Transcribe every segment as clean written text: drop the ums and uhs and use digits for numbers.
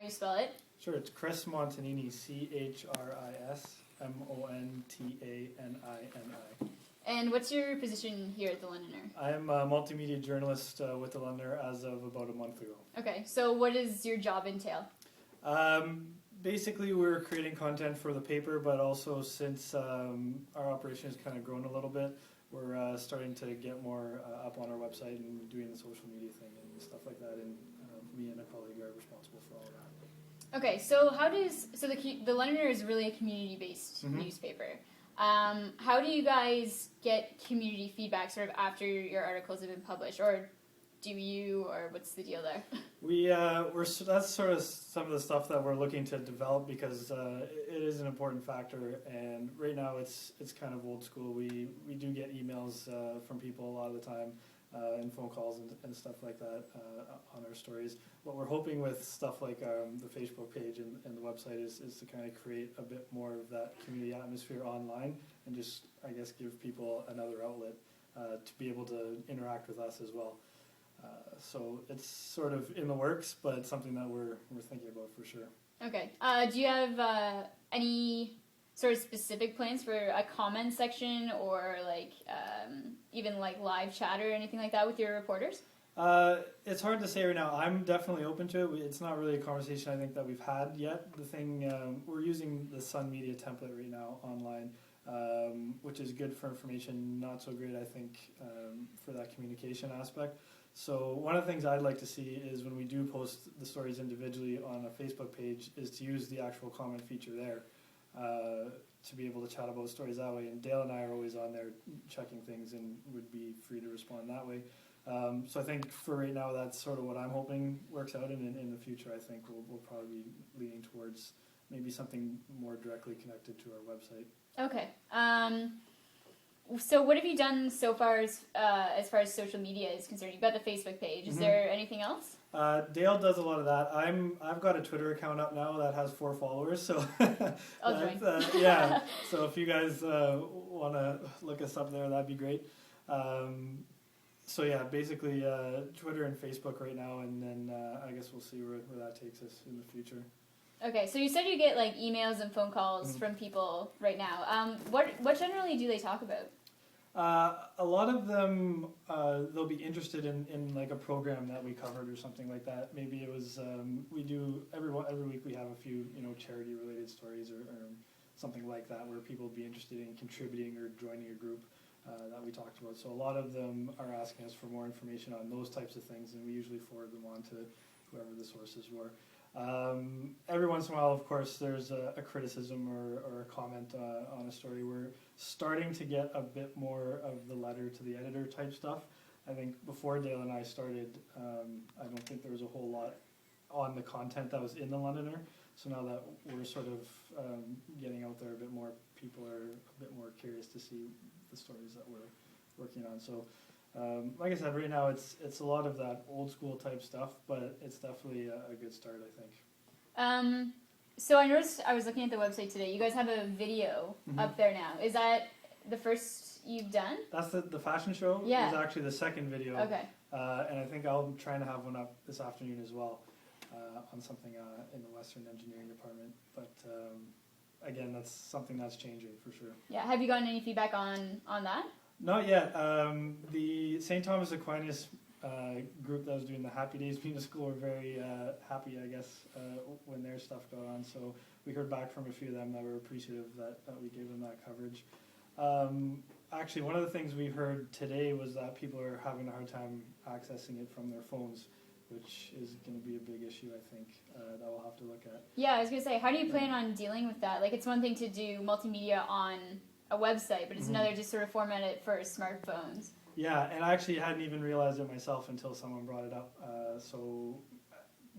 you spell it? Sure, it's Chris Montanini, ChrisMontanini. And what's your position here at the Londoner? I'm a multimedia journalist with the Londoner as of about a month ago. Okay, so what does your job entail? Basically, we're creating content for the paper, but also since our operation has kind of grown a little bit, we're starting to get more up on our website and doing the social media thing and stuff like that. And me and a colleague are responsible for all of that. Okay, so the Londoner is really a community-based newspaper. How do you guys get community feedback sort of after your articles have been published, or do you, or what's the deal there? That's sort of some of the stuff that we're looking to develop because it is an important factor, and right now it's kind of old school. We do get emails from people a lot of the time and phone calls and stuff like that on our stories. What we're hoping with stuff like the Facebook page and the website is to kind of create a bit more of that community atmosphere online and just, I guess, give people another outlet to be able to interact with us as well. So it's sort of in the works, but it's something that we're thinking about for sure. Okay. Do you have any sort of specific plans for a comment section or like even like live chat or anything like that with your reporters? It's hard to say right now. I'm definitely open to it. It's not really a conversation I think that we've had yet. The thing, we're using the Sun Media template right now online, which is good for information, not so great I think for that communication aspect. So one of the things I'd like to see is when we do post the stories individually on a Facebook page is to use the actual comment feature there to be able to chat about stories that way. And Dale and I are always on there checking things and would be free to respond that way. So I think for right now that's sort of what I'm hoping works out, and in the future I think we'll probably be leaning towards maybe something more directly connected to our website. Okay. So what have you done so far as far as social media is concerned? You've got the Facebook page. Is there anything else? Dale does a lot of that. I've got a Twitter account up now that has 4 followers. So I'll join. Yeah. So if you guys want to look us up there, that'd be great. So yeah, basically Twitter and Facebook right now, and then I guess we'll see where that takes us in the future. Okay, so you said you get like emails and phone calls from people right now. What generally do they talk about? A lot of them, they'll be interested in like a program that we covered or something like that. Maybe it was we do every week we have a few charity related stories or something like that where people would be interested in contributing or joining a group that we talked about. So a lot of them are asking us for more information on those types of things, and we usually forward them on to whoever the sources were. Every once in a while, of course, there's a criticism or a comment on a story. We're starting to get a bit more of the letter to the editor type stuff. I think before Dale and I started, I don't think there was a whole lot on the content that was in the Londoner. So now that we're sort of getting out there a bit more, people are a bit more curious to see the stories that we're working on. So like I said, right now it's a lot of that old school type stuff, but it's definitely a good start, I think. So I noticed, I was looking at the website today, you guys have a video up there now. Is that the first you've done? That's the fashion show. Yeah. Is actually the second video. Okay. And I think I'll be trying to have one up this afternoon as well on something in the Western Engineering Department. But again, that's something that's changing for sure. Yeah. Have you gotten any feedback on that? Not yet. The St. Thomas Aquinas group that was doing the Happy Days Musical were very happy, I guess, when their stuff got on. So we heard back from a few of them that were appreciative that we gave them that coverage. Actually, one of the things we heard today was that people are having a hard time accessing it from their phones, which is going to be a big issue, I think, that we'll have to look at. Yeah, I was going to say, how do you plan on dealing with that? Like, it's one thing to do multimedia on a website, but it's another to sort of format it for smartphones. Yeah, and I actually hadn't even realized it myself until someone brought it up. So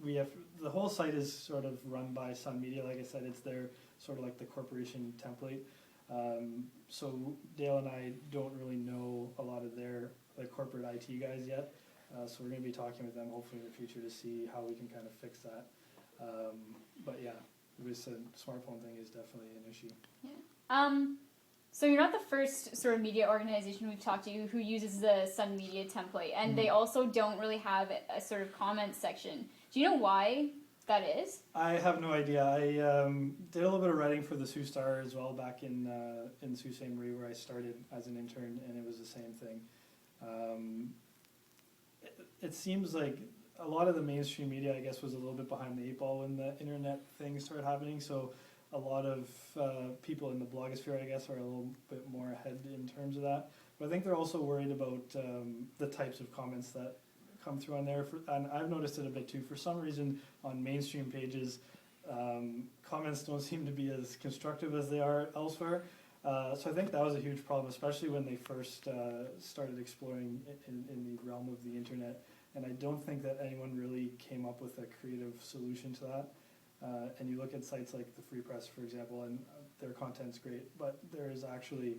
we have the whole site is sort of run by Sun Media. Like I said, it's their sort of like the corporation template. So Dale and I don't really know a lot of their corporate IT guys yet. So we're going to be talking with them hopefully in the future to see how we can kind of fix that. But yeah, the smartphone thing is definitely an issue. Yeah. So you're not the first sort of media organization we've talked to who uses the Sun Media template, and they also don't really have a sort of comment section. Do you know why that is? I have no idea. I did a little bit of writing for the Sioux Star as well back in Sault Ste. Marie, where I started as an intern, and it was the same thing. It seems like a lot of the mainstream media, I guess, was a little bit behind the eight ball when the internet thing started happening. So a lot of people in the blogosphere, I guess, are a little bit more ahead in terms of that. But I think they're also worried about the types of comments that come through on there. And I've noticed it a bit too. For some reason, on mainstream pages, comments don't seem to be as constructive as they are elsewhere. So I think that was a huge problem, especially when they first started exploring in the realm of the internet. And I don't think that anyone really came up with a creative solution to that. And you look at sites like the Free Press, for example, and their content's great, but there is actually,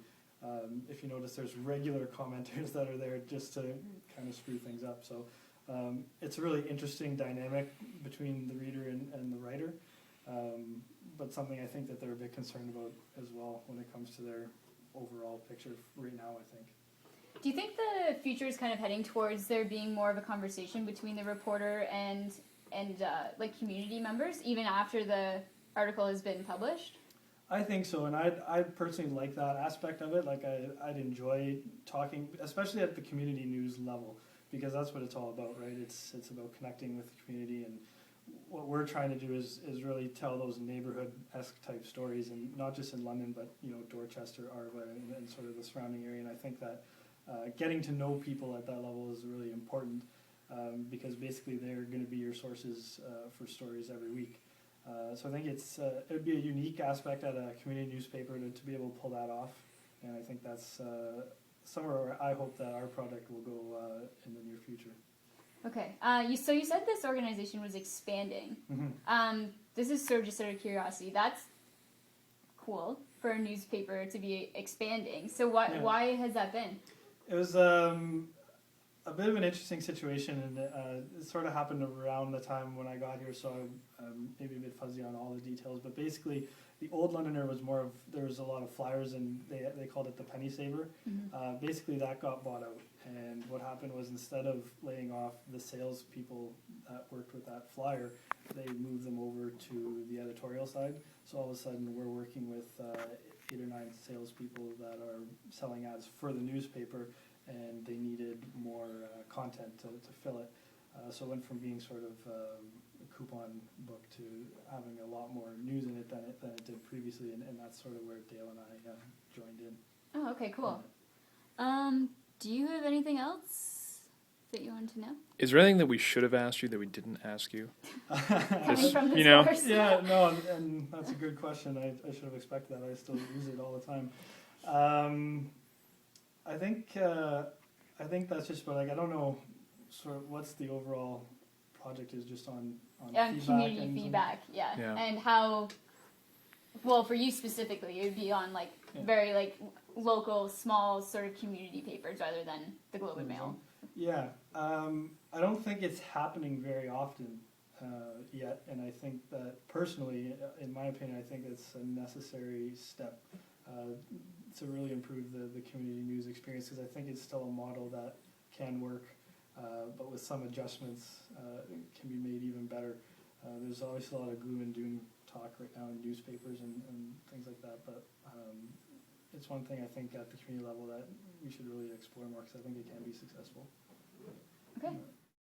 if you notice, there's regular commenters that are there just to kind of screw things up. So it's a really interesting dynamic between the reader and the writer, but something I think that they're a bit concerned about as well when it comes to their overall picture right now, I think. Do you think the future is kind of heading towards there being more of a conversation between the reporter and like community members, even after the article has been published? I think so, and I personally like that aspect of it. Like I'd enjoy talking, especially at the community news level, because that's what it's all about, right? It's about connecting with the community, and what we're trying to do is really tell those neighborhood-esque type stories, and not just in London, but Dorchester, Arva, and sort of the surrounding area. And I think that getting to know people at that level is really important, because basically they're going to be your sources for stories every week. So I think it would be a unique aspect at a community newspaper to be able to pull that off, and I think that's somewhere where I hope that our project will go in the near future. Okay, so you said this organization was expanding. Mm-hmm. This is sort of curiosity. That's cool for a newspaper to be expanding. So why has that been? It was a bit of an interesting situation, and it sort of happened around the time when I got here, so I'm maybe a bit fuzzy on all the details, but basically the old Londoner was more of, there was a lot of flyers, and they called it the penny saver. Mm-hmm. Basically that got bought out, and what happened was, instead of laying off the salespeople that worked with that flyer, they moved them over to the editorial side. So all of a sudden we're working with 8 or 9 salespeople that are selling ads for the newspaper, and they needed more content to fill it. So it went from being sort of a coupon book to having a lot more news in it than it did previously, and that's sort of where Dale and I joined in. Oh, okay, cool. Do you have anything else that you wanted to know? Is there anything that we should have asked you that we didn't ask you? Coming from the source. Yeah, no, and that's a good question. I should have expected that. I still use it all the time. I think that's just about, like, I don't know sort of what's the overall project is just on feedback community and feedback, yeah. Yeah. And how, well, for you specifically, it would be on like very like local, small sort of community papers rather than the Globe and Mail. Yeah, I don't think it's happening very often yet, and I think that personally, in my opinion, I think it's a necessary step to really improve the community news experience, because I think it's still a model that can work, but with some adjustments it can be made even better. There's always a lot of gloom and doom talk right now in newspapers and things like that, but it's one thing I think at the community level that we should really explore more, because I think it can be successful. Okay.